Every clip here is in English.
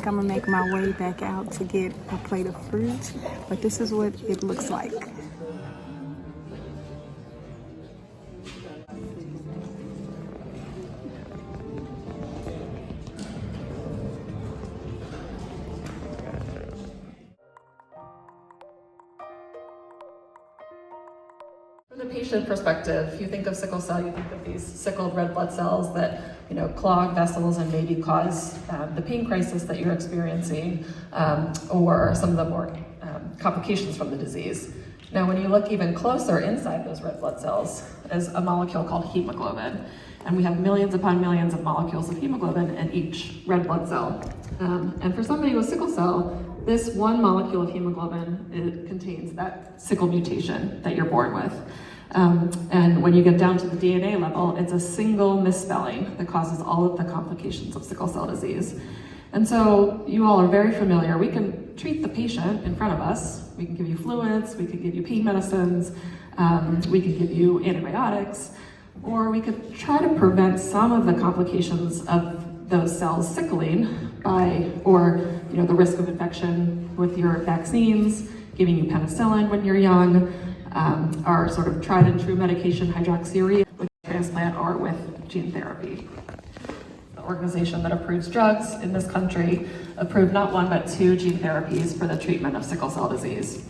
I'm gonna make my way back out to get a plate of fruit, but this is what it looks like. From the patient perspective, you think of sickle cell, you think of these sickled red blood cells that clog vessels and maybe cause the pain crisis that you're experiencing, or some of the more complications from the disease. Now, when you look even closer inside those red blood cells is a molecule called hemoglobin, and we have millions upon millions of molecules of hemoglobin in each red blood cell. And for somebody with sickle cell, this one molecule of hemoglobin, it contains that sickle mutation that you're born with. And when you get down to the DNA level, it's a single misspelling that causes all of the complications of sickle cell disease. And so you all are very familiar. We can treat the patient in front of us. We can give you fluids, we could give you pain medicines, we could give you antibiotics, or we could try to prevent some of the complications of those cells sickling by, the risk of infection with your vaccines, giving you penicillin when you're young, our sort of tried and true medication hydroxyurea with transplant or with gene therapy. The organization that approves drugs in this country approved not one but 2 gene therapies for the treatment of sickle cell disease.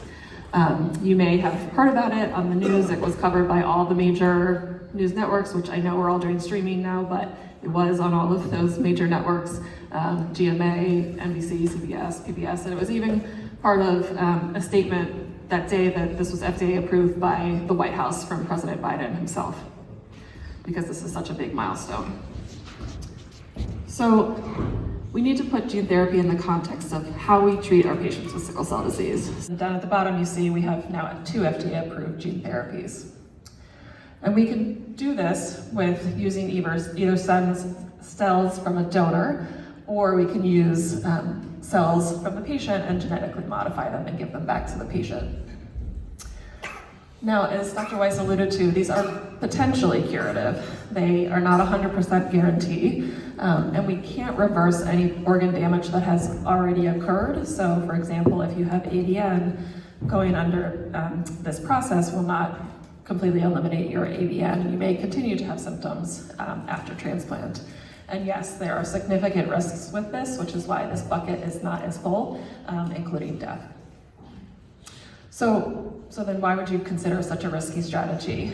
You may have heard about it on the news. It was covered by all the major news networks, which I know we're all doing streaming now, but it was on all of those major networks, GMA, NBC, CBS, PBS, and it was even part of a statement that day that this was FDA approved by the White House from President Biden himself, because this is such a big milestone. So we need to put gene therapy in the context of how we treat our patients with sickle cell disease. And down at the bottom you see we have now 2 FDA approved gene therapies. And we can do this with using either stem cells from a donor, or we can use cells from the patient and genetically modify them and give them back to the patient. Now, as Dr. Weiss alluded to, these are potentially curative. They are not 100% guarantee, and we can't reverse any organ damage that has already occurred. So, for example, if you have AVN, going under this process will not completely eliminate your AVN. You may continue to have symptoms after transplant. And yes, there are significant risks with this, which is why this bucket is not as full, including death. So then why would you consider such a risky strategy,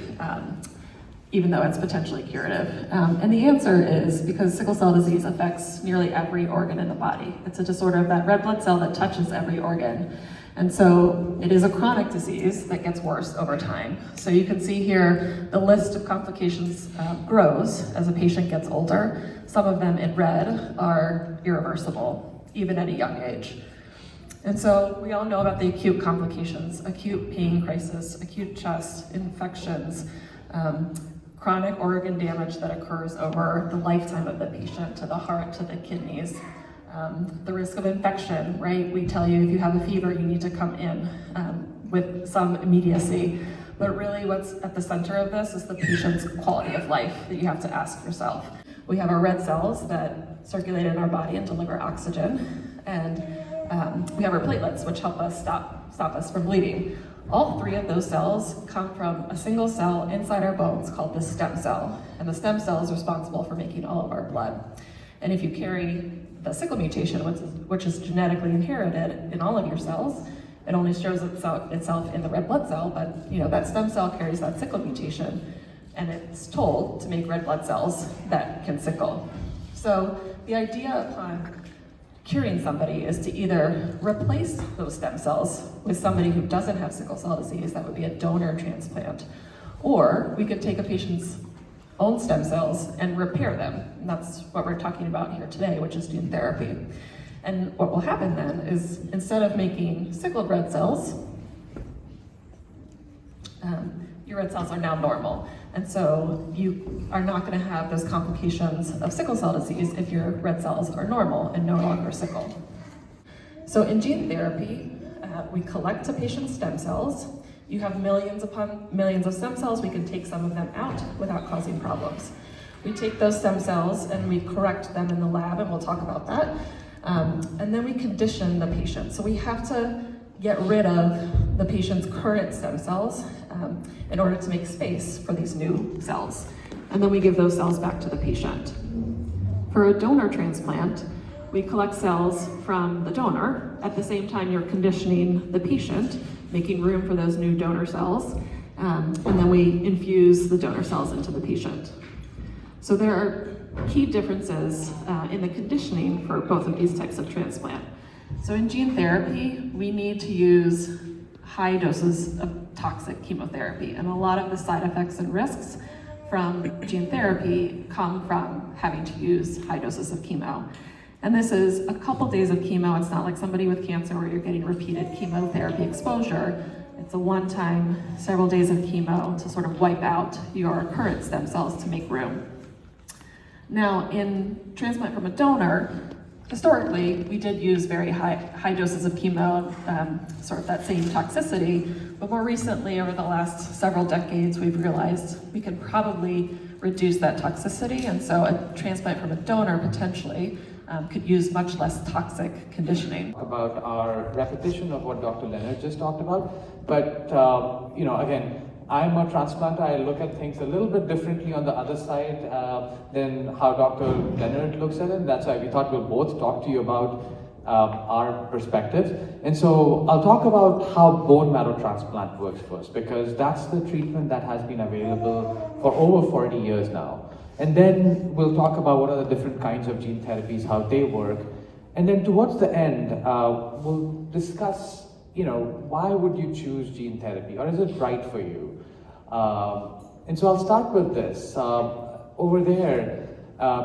even though it's potentially curative? And the answer is because sickle cell disease affects nearly every organ in the body. It's a disorder of that red blood cell that touches every organ. And so it is a chronic disease that gets worse over time. So you can see here the list of complications grows as a patient gets older. Some of them in red are irreversible, even at a young age. And so we all know about the acute complications, acute pain crisis, acute chest infections, chronic organ damage that occurs over the lifetime of the patient, to the heart, to the kidneys. The risk of infection, right? We tell you if you have a fever, you need to come in with some immediacy. But really what's at the center of this is the patient's quality of life that you have to ask yourself. We have our red cells that circulate in our body and deliver oxygen. And we have our platelets, which help us stop us from bleeding. All 3 of those cells come from a single cell inside our bones called the stem cell. And the stem cell is responsible for making all of our blood. And if you carry the sickle mutation, which is genetically inherited in all of your cells, it only shows itself in the red blood cell, but that stem cell carries that sickle mutation, and it's told to make red blood cells that can sickle. So the idea upon curing somebody is to either replace those stem cells with somebody who doesn't have sickle cell disease, that would be a donor transplant, or we could take a patient's own stem cells and repair them. And that's what we're talking about here today, which is gene therapy. And what will happen then is instead of making sickled red cells, your red cells are now normal. And so you are not going to have those complications of sickle cell disease if your red cells are normal and no longer sickle. So in gene therapy, we collect a patient's stem cells. You have millions upon millions of stem cells. We can take some of them out without causing problems. We take those stem cells and we correct them in the lab, and we'll talk about that. And then we condition the patient. So we have to get rid of the patient's current stem cells in order to make space for these new cells. And then we give those cells back to the patient. For a donor transplant, we collect cells from the donor. At the same time, you're conditioning the patient, making room for those new donor cells. And then we infuse the donor cells into the patient. So there are key differences in the conditioning for both of these types of transplant. So in gene therapy, we need to use high doses of toxic chemotherapy, and a lot of the side effects and risks from gene therapy come from having to use high doses of chemo. And this is a couple days of chemo. It's not like somebody with cancer where you're getting repeated chemotherapy exposure. It's a one-time, several days of chemo to sort of wipe out your current stem cells to make room. Now, in transplant from a donor, historically, we did use very high doses of chemo, sort of that same toxicity, but more recently, over the last several decades, we've realized we can probably reduce that toxicity, and so a transplant from a donor potentially could use much less toxic conditioning. About our repetition of what Dr. Leonard just talked about, but again, I'm a transplanter. I look at things a little bit differently on the other side than how Dr. Leonard looks at it. That's why we thought we'll both talk to you about our perspectives. And so I'll talk about how bone marrow transplant works first, because that's the treatment that has been available for over 40 years now. And then we'll talk about what are the different kinds of gene therapies, how they work. And then towards the end, we'll discuss, why would you choose gene therapy, or is it right for you? And so I'll start with this. Over there,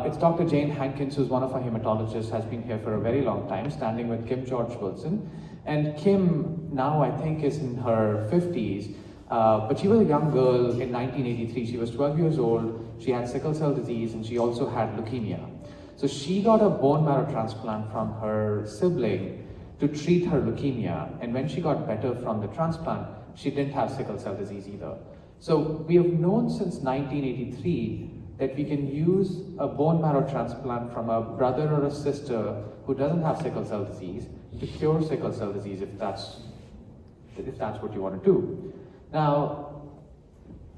it's Dr. Jane Hankins, who's one of our hematologists, has been here for a very long time, standing with Kim George Wilson. And Kim now, I think, is in her 50s, but she was a young girl in 1983. She was 12 years old, she had sickle cell disease, and she also had leukemia. So she got a bone marrow transplant from her sibling to treat her leukemia. And when she got better from the transplant, she didn't have sickle cell disease either. So we have known since 1983 that we can use a bone marrow transplant from a brother or a sister who doesn't have sickle cell disease to cure sickle cell disease if that's what you want to do. Now,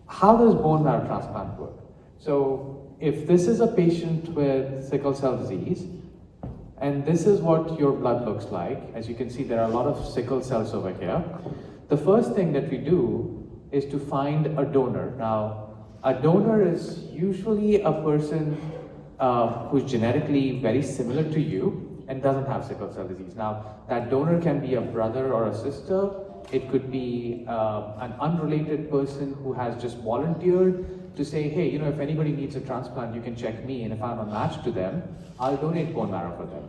how does bone marrow transplant work? So if this is a patient with sickle cell disease, and this is what your blood looks like, as you can see, there are a lot of sickle cells over here. The first thing that we do is to find a donor. Now, a donor is usually a person who's genetically very similar to you and doesn't have sickle cell disease. Now, that donor can be a brother or a sister. It could be an unrelated person who has just volunteered to say, hey, if anybody needs a transplant, you can check me, and if I'm a match to them, I'll donate bone marrow for them.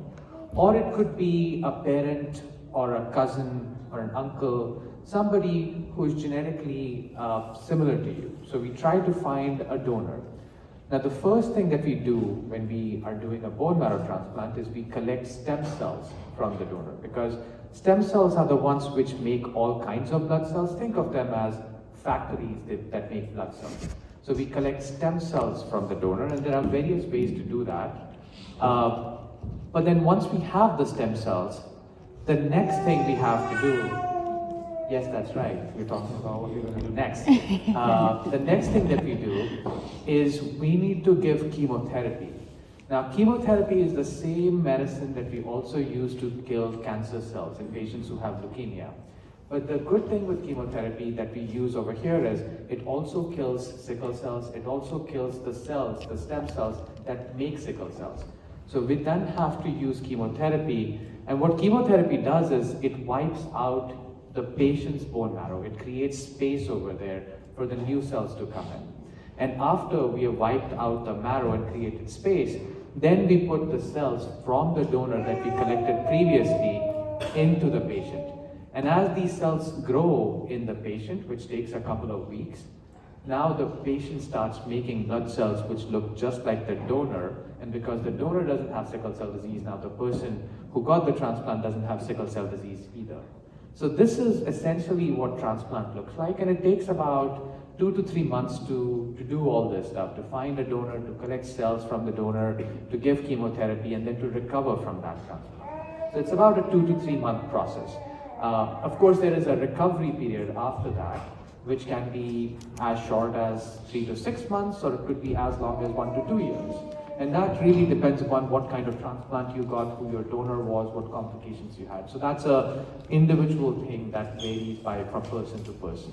Or it could be a parent or a cousin or an uncle, somebody who is genetically similar to you. So we try to find a donor. Now, the first thing that we do when we are doing a bone marrow transplant is we collect stem cells from the donor, because stem cells are the ones which make all kinds of blood cells. Think of them as factories that make blood cells. So we collect stem cells from the donor, and there are various ways to do that. But then once we have the stem cells, the next thing we have to do, yes, that's right, we're talking about what we're going to do next. The next thing that we do is we need to give chemotherapy. Now, chemotherapy is the same medicine that we also use to kill cancer cells in patients who have leukemia. But the good thing with chemotherapy that we use over here is it also kills sickle cells, it also kills the cells, the stem cells that make sickle cells. So we then have to use chemotherapy, and what chemotherapy does is it wipes out the patient's bone marrow. It creates space over there for the new cells to come in. And after we have wiped out the marrow and created space, then we put the cells from the donor that we collected previously into the patient. And as these cells grow in the patient, which takes a couple of weeks, now the patient starts making blood cells which look just like the donor. And because the donor doesn't have sickle cell disease, now the person who got the transplant doesn't have sickle cell disease either. So this is essentially what transplant looks like, and it takes about 2 to 3 months to do all this stuff, to find a donor, to collect cells from the donor, to give chemotherapy, and then to recover from that transplant. So it's about a 2 to 3 month process. Of course, there is a recovery period after that, which can be as short as 3 to 6 months, or it could be as long as 1 to 2 years. And that really depends upon what kind of transplant you got, who your donor was, what complications you had. So that's a individual thing that varies from person to person.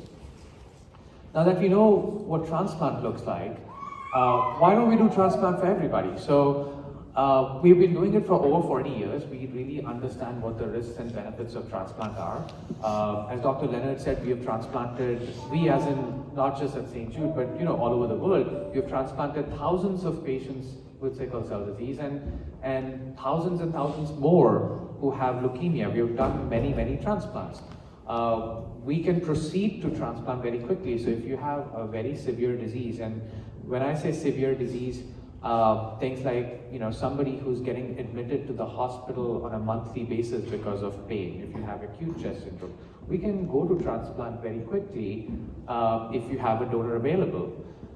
Now that we know what transplant looks like, why don't we do transplant for everybody? So we've been doing it for over 40 years. We really understand what the risks and benefits of transplant are. As Dr. Leonard said, we have transplanted, we as in not just at St. Jude, but all over the world, we have transplanted thousands of patients with sickle cell disease and thousands more who have leukemia. We have done many, many transplants. We can proceed to transplant very quickly. So if you have a very severe disease, and when I say severe disease, things like somebody who's getting admitted to the hospital on a monthly basis because of pain, if you have acute chest syndrome, we can go to transplant very quickly if you have a donor available.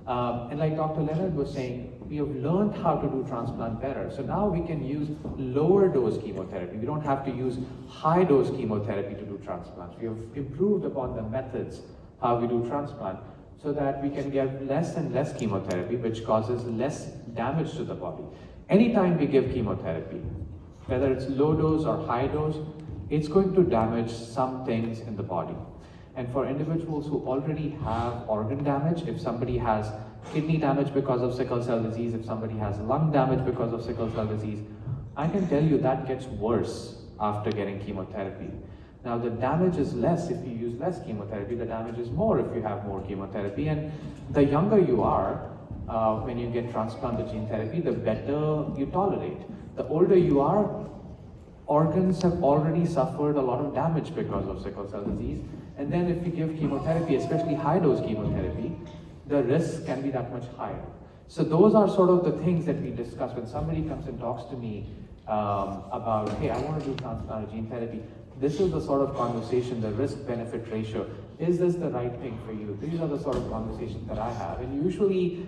And like Dr. Leonard was saying, we have learned how to do transplant better. So now we can use lower dose chemotherapy. We don't have to use high dose chemotherapy to do transplants. We have improved upon the methods how we do transplant, so that we can get less and less chemotherapy, which causes less damage to the body. Anytime we give chemotherapy, whether it's low dose or high dose, it's going to damage some things in the body. And for individuals who already have organ damage, if somebody has kidney damage because of sickle cell disease, if somebody has lung damage because of sickle cell disease, I can tell you that gets worse after getting chemotherapy. Now the damage is less if you use less chemotherapy, the damage is more if you have more chemotherapy. And the younger you are, when you get transplanted gene therapy, the better you tolerate. The older you are, organs have already suffered a lot of damage because of sickle cell disease. And then if you give chemotherapy, especially high dose chemotherapy, the risk can be that much higher. So those are sort of the things that we discuss when somebody comes and talks to me about, hey, I want to do transplanted gene therapy. This is the sort of conversation, the risk-benefit ratio. Is this the right thing for you? These are the sort of conversations that I have. And usually,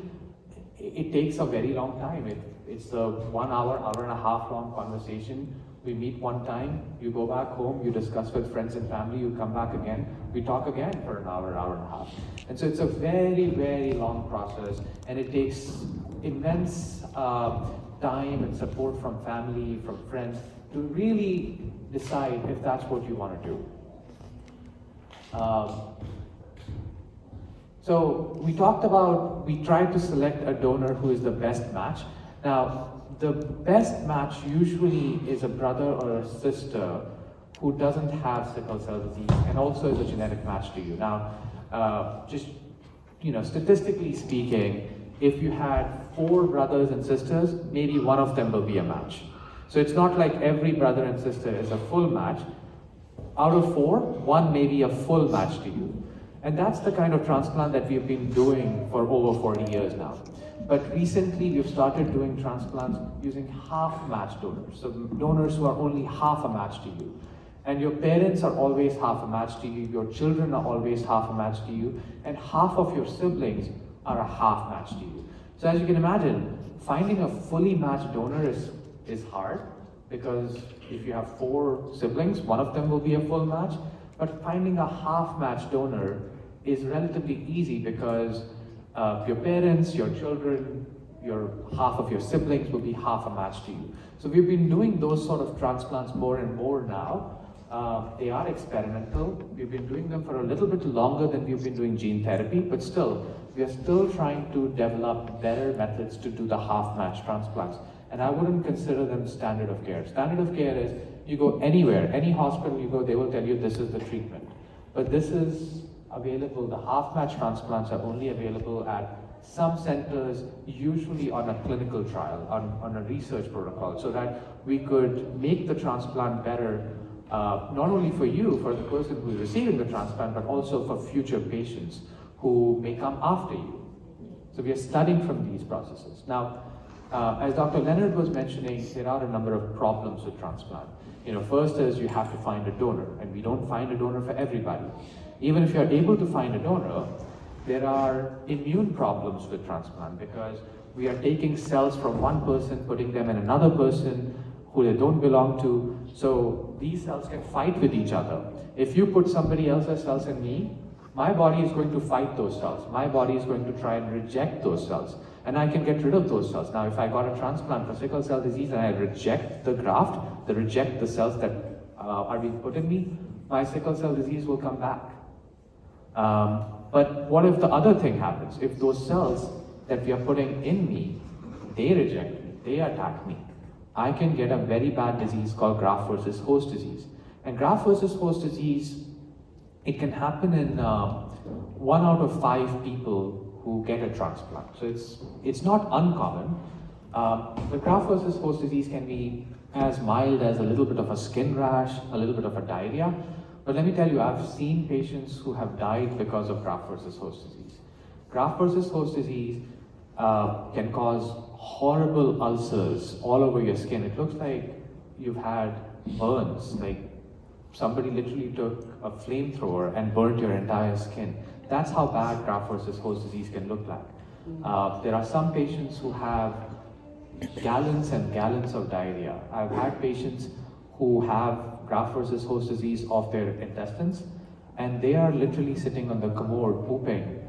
it takes a very long time. It's a 1 hour, hour and a half long conversation. We meet one time, you go back home, you discuss with friends and family, you come back again, we talk again for an hour, hour and a half. And so it's a very, very long process, and it takes immense time and support from family, from friends, to really decide if that's what you want to do. So we tried to select a donor who is the best match. Now, the best match usually is a brother or a sister who doesn't have sickle cell disease and also is a genetic match to you. Now, statistically speaking, if you had 4 brothers and sisters, maybe one of them will be a match. So it's not like every brother and sister is a full match. Out of 4, 1 may be a full match to you. And that's the kind of transplant that we've been doing for over 40 years now. But recently we've started doing transplants using half-match donors. So donors who are only half a match to you. And your parents are always half a match to you, your children are always half a match to you, and half of your siblings are a half match to you. So as you can imagine, finding a fully matched donor is hard, because if you have 4 siblings, one of them will be a full match. But finding a half-match donor is relatively easy, because your parents, your children, half of your siblings will be half a match to you. So we've been doing those sort of transplants more and more now. They are experimental. We've been doing them for a little bit longer than we've been doing gene therapy, but still, we are still trying to develop better methods to do the half-match transplants. And I wouldn't consider them standard of care. Standard of care is, you go anywhere, any hospital you go, they will tell you this is the treatment. But this is available, the half-match transplants are only available at some centers, usually on a clinical trial, on a research protocol, so that we could make the transplant better, not only for you, for the person who is receiving the transplant, but also for future patients who may come after you. So we are studying from these processes. Now, as Dr. Leonard was mentioning, there are a number of problems with transplant. First is you have to find a donor, and we don't find a donor for everybody. Even if you're able to find a donor, there are immune problems with transplant, because we are taking cells from one person, putting them in another person who they don't belong to. So these cells can fight with each other. If you put somebody else's cells in me, my body is going to fight those cells. My body is going to try and reject those cells. And I can get rid of those cells. Now, if I got a transplant for sickle cell disease and I reject the graft, reject the cells that are being put in me, my sickle cell disease will come back. But what if the other thing happens? If those cells that we are putting in me, they reject me, they attack me, I can get a very bad disease called graft versus host disease. And graft versus host disease, it can happen in 1 out of 5 people who get a transplant. So it's not uncommon. The graft versus host disease can be as mild as a little bit of a skin rash, a little bit of a diarrhea. But let me tell you, I've seen patients who have died because of graft versus host disease. Graft versus host disease can cause horrible ulcers all over your skin. It looks like you've had burns, like somebody literally took a flamethrower and burnt your entire skin. That's how bad graft versus host disease can look like. There are some patients who have gallons and gallons of diarrhea. I've had patients who have graft versus host disease of their intestines, and they are literally sitting on the commode pooping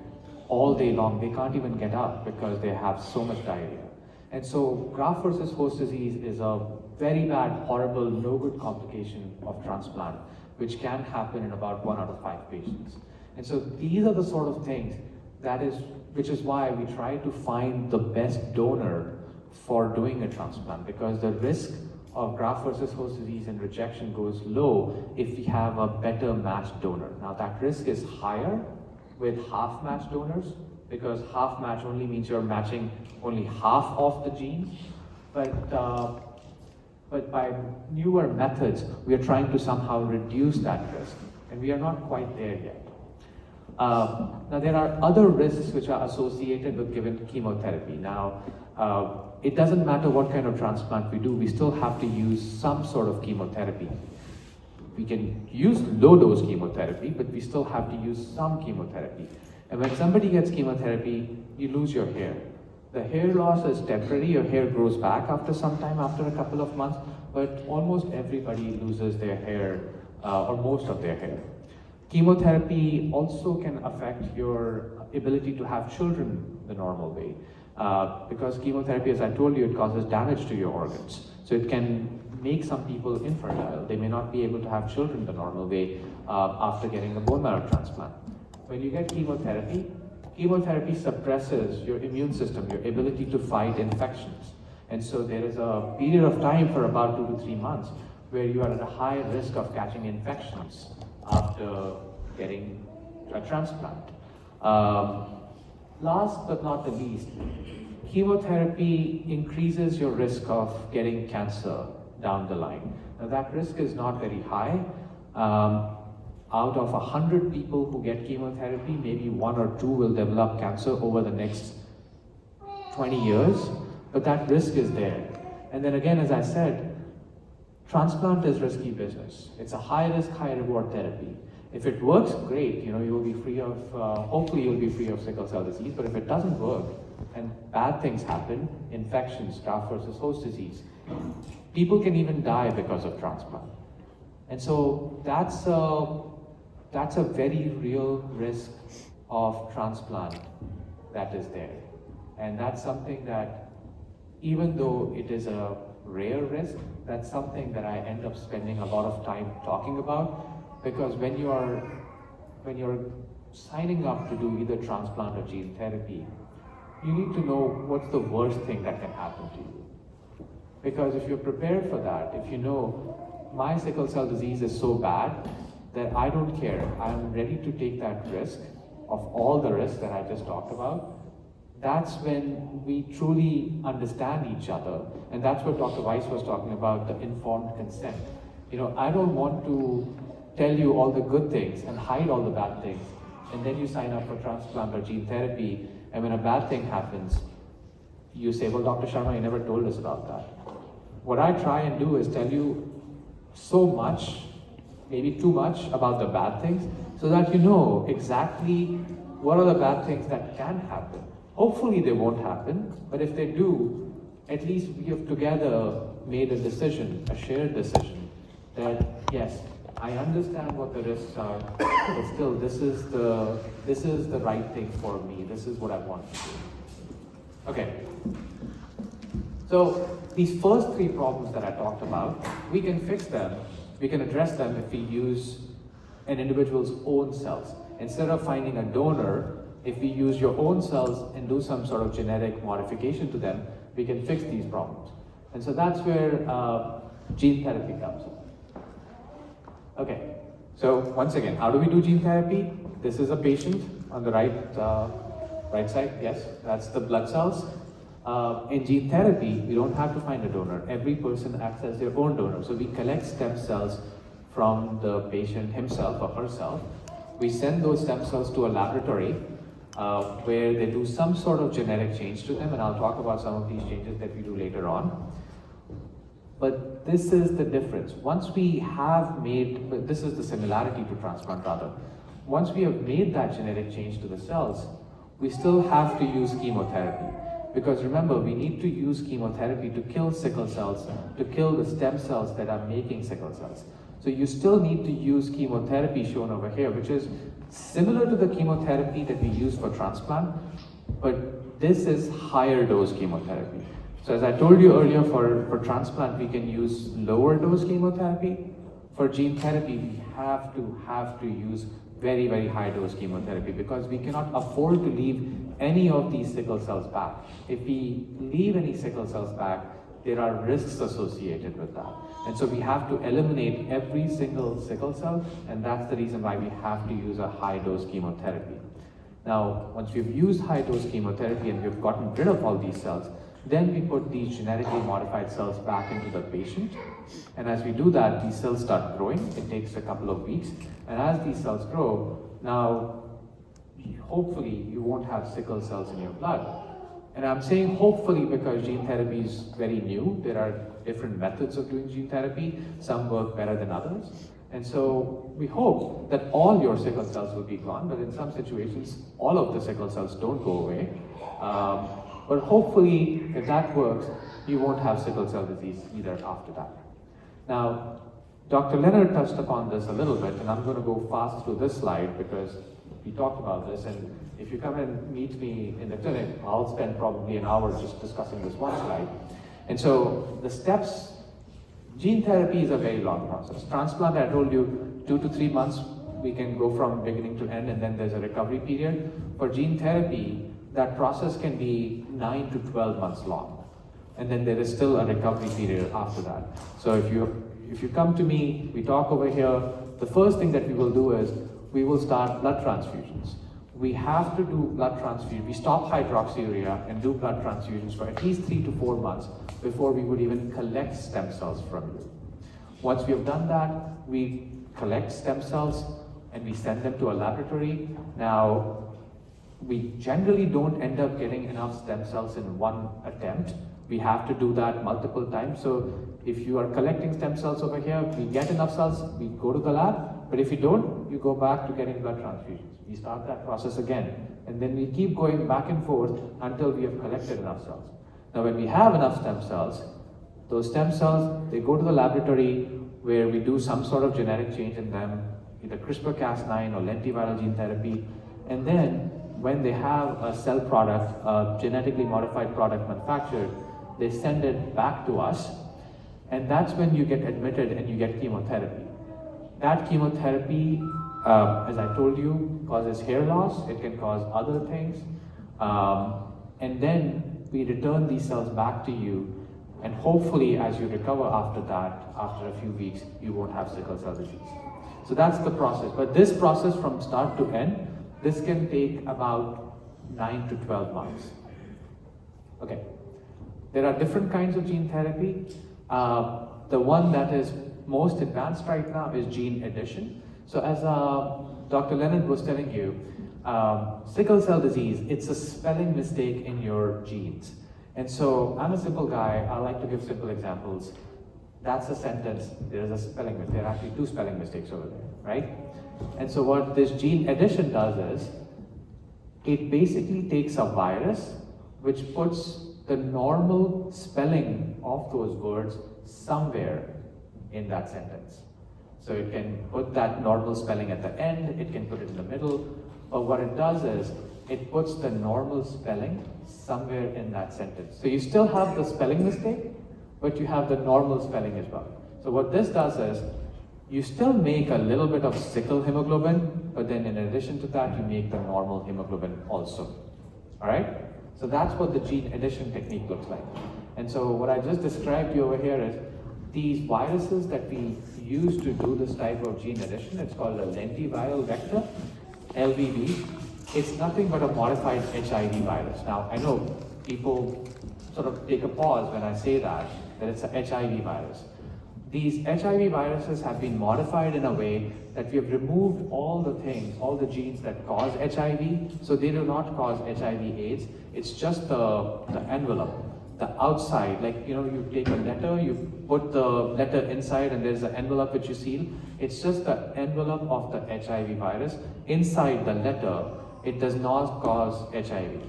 all day long. They can't even get up because they have so much diarrhea. And so graft versus host disease is a very bad, horrible, no good complication of transplant, which can happen in about 1 out of 5 patients. And so these are the sort of things which is why we try to find the best donor for doing a transplant, because the risk of graft versus host disease and rejection goes low if we have a better matched donor. Now that risk is higher with half matched donors, because half match only means you're matching only half of the genes. But by newer methods, we are trying to somehow reduce that risk, and we are not quite there yet. Now there are other risks which are associated with given chemotherapy. Now, it doesn't matter what kind of transplant we do, we still have to use some sort of chemotherapy. We can use low-dose chemotherapy, but we still have to use some chemotherapy. And when somebody gets chemotherapy, you lose your hair. The hair loss is temporary, your hair grows back after some time, after a couple of months, but almost everybody loses their hair, or most of their hair. Chemotherapy also can affect your ability to have children the normal way. Because chemotherapy, as I told you, it causes damage to your organs. So it can make some people infertile. They may not be able to have children the normal way after getting a bone marrow transplant. When you get chemotherapy, chemotherapy suppresses your immune system, your ability to fight infections. And so there is a period of time for about 2 to 3 months where you are at a high risk of catching infections after getting a transplant. Last but not the least, chemotherapy increases your risk of getting cancer down the line. Now that risk is not very high. Out of 100 people who get chemotherapy, maybe 1 or 2 will develop cancer over the next 20 years, but that risk is there. And then again, as I said, transplant is risky business. It's a high risk, high reward therapy. If it works, great, you will be free of, hopefully you'll be free of sickle cell disease, but if it doesn't work and bad things happen, infections, graft versus host disease, people can even die because of transplant. And so that's a very real risk of transplant that is there. And that's something that, even though it is a rare risk, that's something that I end up spending a lot of time talking about, because when you're signing up to do either transplant or gene therapy, you need to know what's the worst thing that can happen to you. Because if you're prepared for that, if you know my sickle cell disease is so bad that I don't care, I'm ready to take that risk of all the risks that I just talked about, that's when we truly understand each other. And that's what Dr. Weiss was talking about, the informed consent. I don't want to tell you all the good things and hide all the bad things, and then you sign up for transplant or gene therapy, and when a bad thing happens, you say, well, Dr. Sharma, you never told us about that. What I try and do is tell you so much, maybe too much, about the bad things, so that you know exactly what are the bad things that can happen. Hopefully they won't happen, but if they do, at least we have together made a decision, a shared decision, that yes, I understand what the risks are, but still this is the right thing for me. This is what I want to do. Okay. So these first three problems that I talked about, we can fix them, we can address them if we use an individual's own cells. Instead of finding a donor, if we use your own cells and do some sort of genetic modification to them, we can fix these problems. And so that's where gene therapy comes in. Okay, so once again, how do we do gene therapy? This is a patient on the right side, yes, that's the blood cells. In gene therapy, we don't have to find a donor. Every person acts as their own donor. So we collect stem cells from the patient himself or herself. We send those stem cells to a laboratory where they do some sort of genetic change to them, and I'll talk about some of these changes that we do later on. But this is the difference. Once we have made, this is the similarity to transplant rather. Once we have made that genetic change to the cells, we still have to use chemotherapy. Because remember, we need to use chemotherapy to kill sickle cells, to kill the stem cells that are making sickle cells. So you still need to use chemotherapy shown over here, which is similar to the chemotherapy that we use for transplant, but this is higher dose chemotherapy. So as I told you earlier, for transplant, we can use lower dose chemotherapy. For gene therapy, we have to use very, very high dose chemotherapy because we cannot afford to leave any of these sickle cells back. If we leave any sickle cells back, there are risks associated with that. And so we have to eliminate every single sickle cell, and that's the reason why we have to use a high dose chemotherapy. Now, once we've used high dose chemotherapy and we've gotten rid of all these cells, then we put these genetically modified cells back into the patient. And as we do that, these cells start growing. It takes a couple of weeks. And as these cells grow, now, hopefully, you won't have sickle cells in your blood. And I'm saying hopefully because gene therapy is very new. There are different methods of doing gene therapy. Some work better than others. And so we hope that all your sickle cells will be gone, but in some situations, all of the sickle cells don't go away. But hopefully, if that works, you won't have sickle cell disease either after that. Now, Dr. Leonard touched upon this a little bit, and I'm going to go fast through this slide because we talked about this, and if you come and meet me in the clinic, I'll spend probably an hour just discussing this one slide. And so the steps, gene therapy is a very long process. Transplant, I told you, 2 to 3 months, we can go from beginning to end, and then there's a recovery period. For gene therapy, that process can be 9 to 12 months long. And then there is still a recovery period after that. So if you come to me, we talk over here, the first thing that we will do is we will start blood transfusions. We have to do blood transfusion. We stop hydroxyurea and do blood transfusions for at least 3 to 4 months before we would even collect stem cells from you. Once we have done that, we collect stem cells and we send them to a laboratory. Now, we generally don't end up getting enough stem cells in one attempt. We have to do that multiple times. So if you are collecting stem cells over here, we get enough cells, we go to the lab. But if you don't, you go back to getting blood transfusions. We start that process again. And then we keep going back and forth until we have collected enough cells. Now when we have enough stem cells, those stem cells, they go to the laboratory where we do some sort of genetic change in them, either CRISPR-Cas9 or lentiviral gene therapy. And then when they have a cell product, a genetically modified product manufactured, they send it back to us. And that's when you get admitted and you get chemotherapy. That chemotherapy, as I told you, causes hair loss. It can cause other things. And then we return these cells back to you. And hopefully, as you recover after that, after a few weeks, you won't have sickle cell disease. So that's the process. But this process from start to end, this can take about 9 to 12 months. Okay. There are different kinds of gene therapy. The one that is most advanced right now is gene addition. So as Dr. Leonard was telling you, sickle cell disease, it's a spelling mistake in your genes. And so I'm a simple guy, I like to give simple examples. That's a sentence, there is a spelling mistake. There are actually 2 spelling mistakes over there, right? And so what this gene addition does is, it basically takes a virus which puts the normal spelling of those words somewhere in that sentence. So it can put that normal spelling at the end, it can put it in the middle, but what it does is it puts the normal spelling somewhere in that sentence. So you still have the spelling mistake, but you have the normal spelling as well. So what this does is you still make a little bit of sickle hemoglobin, but then in addition to that, you make the normal hemoglobin also. All right? So that's what the gene addition technique looks like. And so what I just described to you over here is these viruses that we use to do this type of gene addition, it's called a lentiviral vector, LVV. It's nothing but a modified HIV virus. Now, I know people sort of take a pause when I say that it's a HIV virus. These HIV viruses have been modified in a way that we have removed all the things, all the genes that cause HIV, so they do not cause HIV/AIDS. It's just the envelope, the outside, like, you take a letter, you put the letter inside and there's an envelope which you seal. It's just the envelope of the HIV virus. Inside the letter, it does not cause HIV.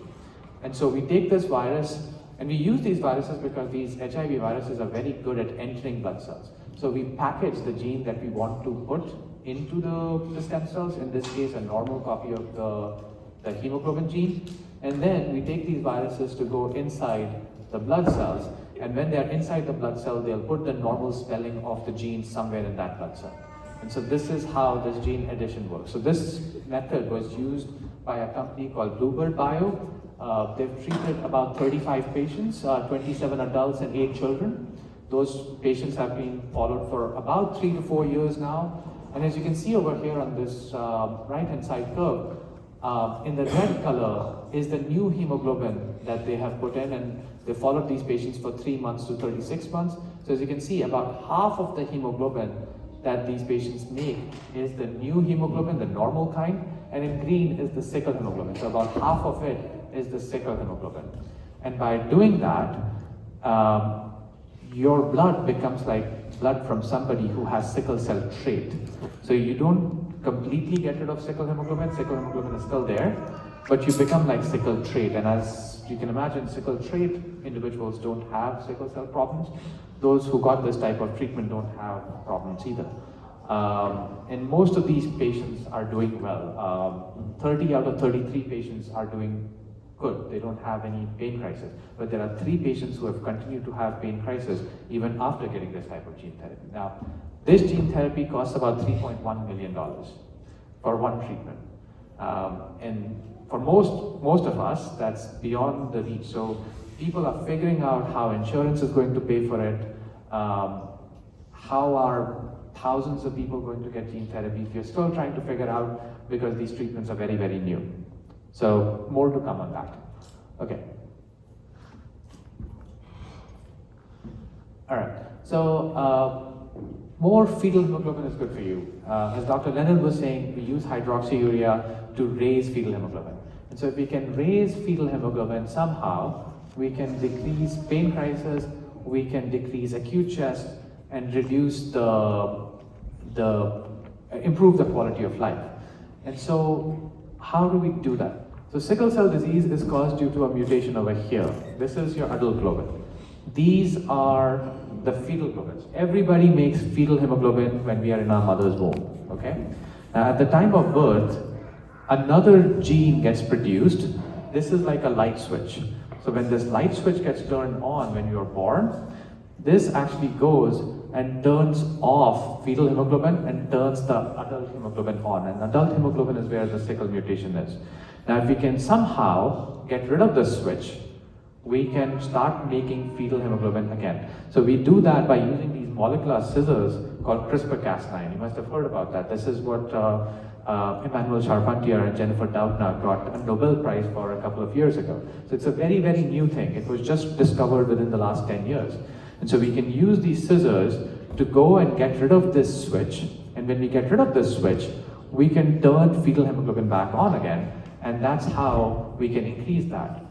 And so we take this virus, and we use these viruses because these HIV viruses are very good at entering blood cells. So we package the gene that we want to put into the stem cells, in this case a normal copy of the hemoglobin gene, and then we take these viruses to go inside the blood cells, and when they are inside the blood cell, they'll put the normal spelling of the gene somewhere in that blood cell. And so this is how this gene addition works. So this method was used by a company called Bluebird Bio. They've treated about 35 patients, 27 adults and 8 children. Those patients have been followed for about 3 to 4 years now. And as you can see over here on this right-hand side curve, in the red color is the new hemoglobin that they have put in, and they followed these patients for 3 months to 36 months. So as you can see, about half of the hemoglobin that these patients make is the new hemoglobin, the normal kind, and in green is the sickle hemoglobin. So about half of it is the sickle hemoglobin. And by doing that, your blood becomes like blood from somebody who has sickle cell trait. So you don't completely get rid of sickle hemoglobin is still there, but you become like sickle trait. And as you can imagine, sickle trait individuals don't have sickle cell problems. Those who got this type of treatment don't have problems either. And most of these patients are doing well. 30 out of 33 patients are doing good. They don't have any pain crisis. But there are 3 patients who have continued to have pain crisis even after getting this type of gene therapy. Now, this gene therapy costs about $3.1 million for one treatment. And for most of us, that's beyond the reach. So people are figuring out how insurance is going to pay for it. How are thousands of people going to get gene therapy? We're still trying to figure out because these treatments are very, very new. So more to come on that. Okay. All right. So more fetal hemoglobin is good for you. As Dr. Leonard was saying, we use hydroxyurea to raise fetal hemoglobin. And so if we can raise fetal hemoglobin somehow, we can decrease pain crisis, we can decrease acute chest, and reduce improve the quality of life. And so how do we do that? So sickle cell disease is caused due to a mutation over here. This is your adult globin. These are the fetal globins. Everybody makes fetal hemoglobin when we are in our mother's womb, okay? Now at the time of birth, another gene gets produced. This is like a light switch. So when this light switch gets turned on when you're born, this actually goes and turns off fetal hemoglobin and turns the adult hemoglobin on. And adult hemoglobin is where the sickle mutation is. Now, if we can somehow get rid of this switch, we can start making fetal hemoglobin again. So we do that by using these molecular scissors called CRISPR-Cas9. You must have heard about that. This is what Emmanuel Charpentier and Jennifer Doudna got a Nobel Prize for a couple of years ago. So it's a very, very new thing. It was just discovered within the last 10 years. And so we can use these scissors to go and get rid of this switch. And when we get rid of this switch, we can turn fetal hemoglobin back on again. And that's how we can increase that.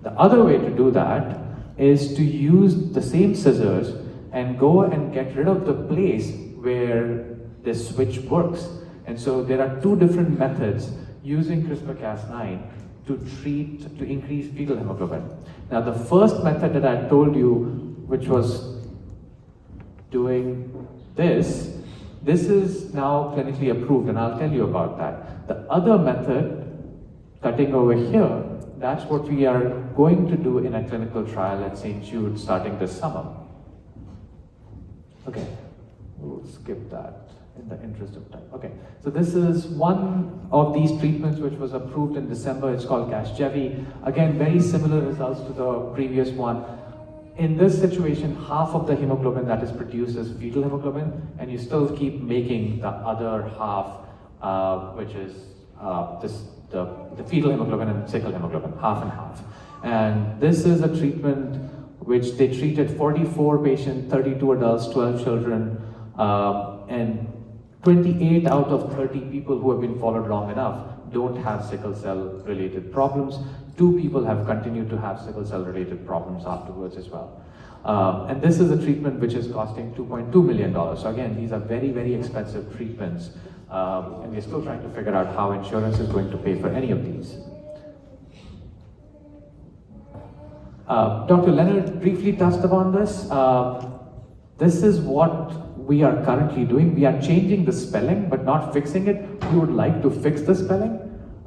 The other way to do that is to use the same scissors and go and get rid of the place where this switch works. And so there are 2 different methods using CRISPR-Cas9 to increase fetal hemoglobin. Now the first method that I told you, which was doing this is now clinically approved, and I'll tell you about that. The other method, cutting over here, that's what we are going to do in a clinical trial at St. Jude starting this summer. Okay, we'll skip that in the interest of time. Okay, so this is one of these treatments which was approved in December. It's called Casgevy. Again, very similar results to the previous one. In this situation, half of the hemoglobin that is produced is fetal hemoglobin, and you still keep making the other half, which is the fetal hemoglobin and sickle hemoglobin, half and half. And this is a treatment which they treated 44 patients, 32 adults, 12 children, and 28 out of 30 people who have been followed long enough don't have sickle cell related problems. 2 people have continued to have sickle cell related problems afterwards as well. And this is a treatment which is costing $2.2 million. So again, these are very, very expensive treatments. And we're still trying to figure out how insurance is going to pay for any of these. Dr. Leonard briefly touched upon this. This is what we are currently doing. We are changing the spelling, but not fixing it. We would like to fix the spelling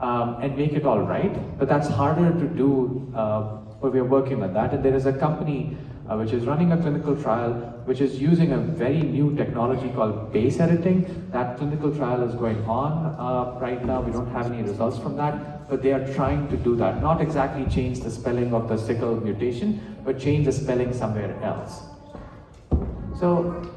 and make it all right, but that's harder to do, but we are working on that. And there is a company which is running a clinical trial, which is using a very new technology called base editing. That clinical trial is going on right now. We don't have any results from that, but they are trying to do that. Not exactly change the spelling of the sickle mutation, but change the spelling somewhere else. So,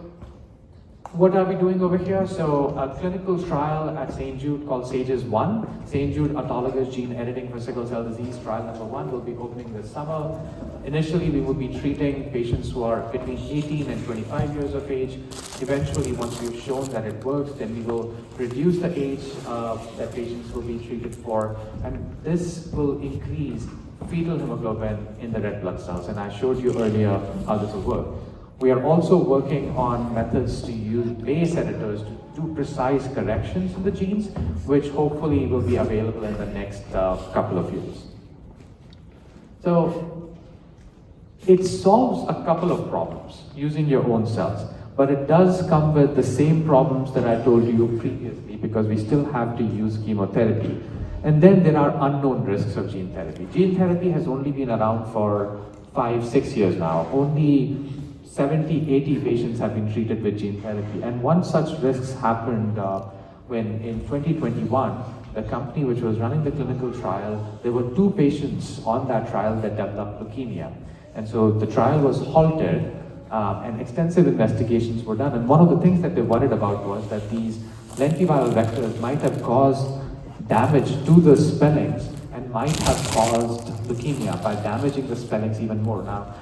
what are we doing over here? So a clinical trial at St. Jude called SAGES-1, St. Jude Autologous Gene Editing for Sickle Cell Disease, trial number 1 will be opening this summer. Initially, we will be treating patients who are between 18 and 25 years of age. Eventually, once we've shown that it works, then we will reduce the age that patients will be treated for, and this will increase fetal hemoglobin in the red blood cells. And I showed you earlier how this will work. We are also working on methods to use base editors to do precise corrections in the genes, which hopefully will be available in the next couple of years. So it solves a couple of problems using your own cells, but it does come with the same problems that I told you previously, because we still have to use chemotherapy. And then there are unknown risks of gene therapy. Gene therapy has only been around for 5-6 years now. Only 70-80 patients have been treated with gene therapy. And one such risks happened when in 2021, the company which was running the clinical trial, there were 2 patients on that trial that developed leukemia. And so the trial was halted and extensive investigations were done. And one of the things that they worried about was that these lentiviral vectors might have caused damage to the spellings and might have caused leukemia by damaging the spellings even more. Now,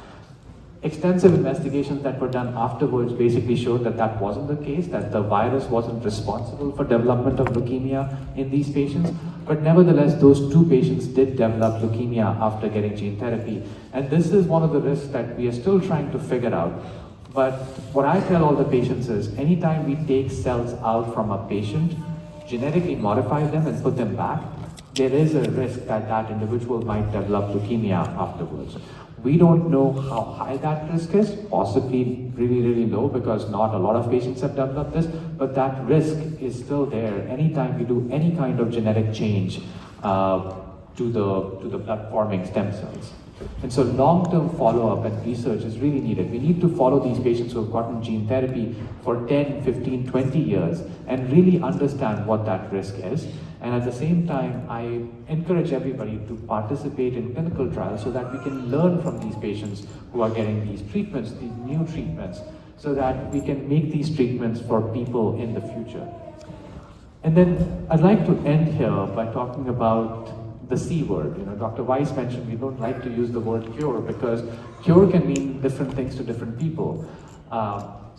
extensive investigations that were done afterwards basically showed that that wasn't the case, that the virus wasn't responsible for development of leukemia in these patients. But nevertheless, those 2 patients did develop leukemia after getting gene therapy. And this is one of the risks that we are still trying to figure out. But what I tell all the patients is, anytime we take cells out from a patient, genetically modify them and put them back, there is a risk that that individual might develop leukemia afterwards. We don't know how high that risk is, possibly really, really low, because not a lot of patients have developed this, but that risk is still there anytime we do any kind of genetic change to the blood-forming stem cells. And so long-term follow-up and research is really needed. We need to follow these patients who have gotten gene therapy for 10, 15, 20 years and really understand what that risk is. And at the same time, I encourage everybody to participate in clinical trials so that we can learn from these patients who are getting these treatments, these new treatments, so that we can make these treatments for people in the future. And then I'd like to end here by talking about the C word. Dr. Weiss mentioned we don't like to use the word cure because cure can mean different things to different people.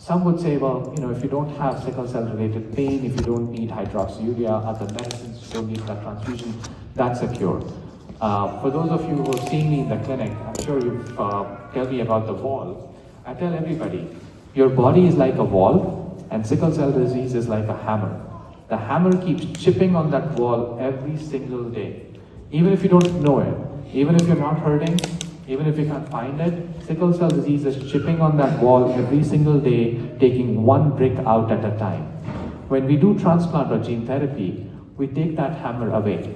Some would say, well, if you don't have sickle cell related pain, if you don't need hydroxyurea, other medicines, you don't need blood transfusion, that's a cure. For those of you who have seen me in the clinic, I'm sure you've tell me about the wall. I tell everybody, your body is like a wall and sickle cell disease is like a hammer. The hammer keeps chipping on that wall every single day. Even if you don't know it, even if you're not hurting, even if you can't find it, sickle cell disease is chipping on that wall every single day, taking one brick out at a time. When we do transplant or gene therapy, we take that hammer away,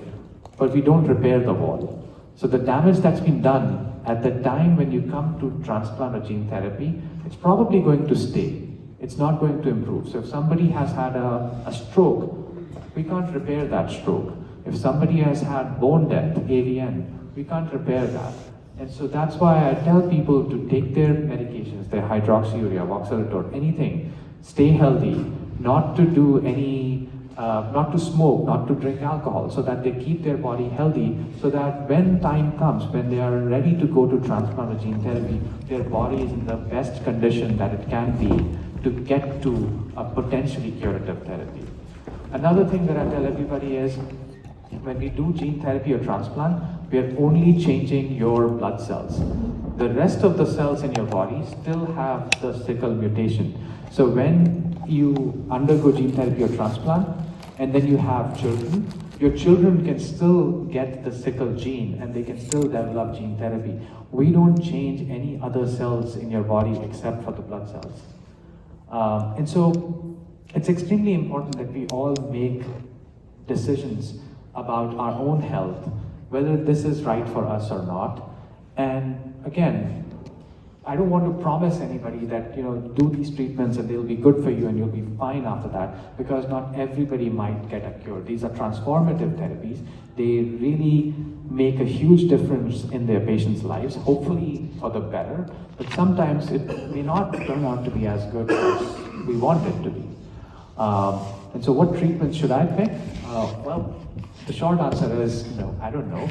but we don't repair the wall. So the damage that's been done at the time when you come to transplant or gene therapy, it's probably going to stay. It's not going to improve. So if somebody has had a stroke, we can't repair that stroke. If somebody has had bone death, AVN, we can't repair that. And so that's why I tell people to take their medications, their hydroxyurea, voxelotor, anything, stay healthy, not to do any, not to smoke, not to drink alcohol, so that they keep their body healthy, so that when time comes, when they are ready to go to transplant or gene therapy, their body is in the best condition that it can be to get to a potentially curative therapy. Another thing that I tell everybody is, when we do gene therapy or transplant, we are only changing your blood cells. The rest of the cells in your body still have the sickle mutation. So when you undergo gene therapy or transplant, and then you have children, your children can still get the sickle gene and they can still develop gene therapy. We don't change any other cells in your body except for the blood cells. And so it's extremely important that we all make decisions about our own health, whether this is right for us or not. And again, I don't want to promise anybody that, do these treatments and they'll be good for you and you'll be fine after that, because not everybody might get a cure. These are transformative therapies. They really make a huge difference in their patients' lives, hopefully for the better, but sometimes it may not turn out to be as good as we want it to be. And so what treatment should I pick? Well, the short answer is, I don't know.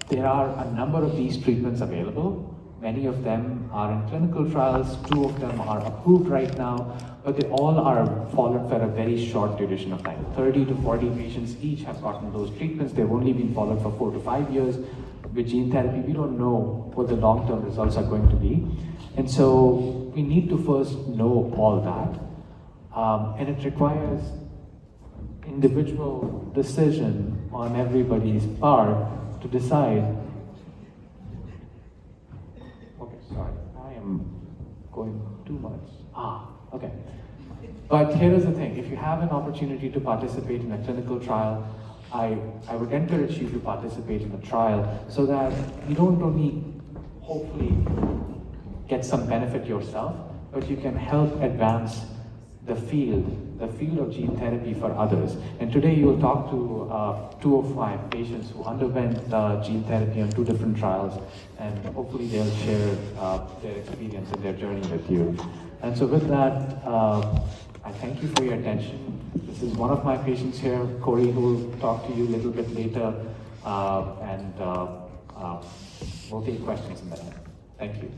There are a number of these treatments available. Many of them are in clinical trials, 2 of them are approved right now, but they all are followed for a very short duration of time. 30 to 40 patients each have gotten those treatments. They've only been followed for 4 to 5 years. With gene therapy, we don't know what the long-term results are going to be. And so we need to first know all that. And it requires individual decision on everybody's part to decide. Okay, sorry, I am going too much. Okay. But here is the thing, if you have an opportunity to participate in a clinical trial, I would encourage you to participate in a trial so that you don't only hopefully get some benefit yourself, but you can help advance the field of gene therapy for others. And today you will talk to 2 of my patients who underwent gene therapy on 2 different trials, and hopefully they'll share their experience and their journey with you. And so with that, I thank you for your attention. This is one of my patients here, Corey, who will talk to you a little bit later, and we'll take questions in that. Thank you.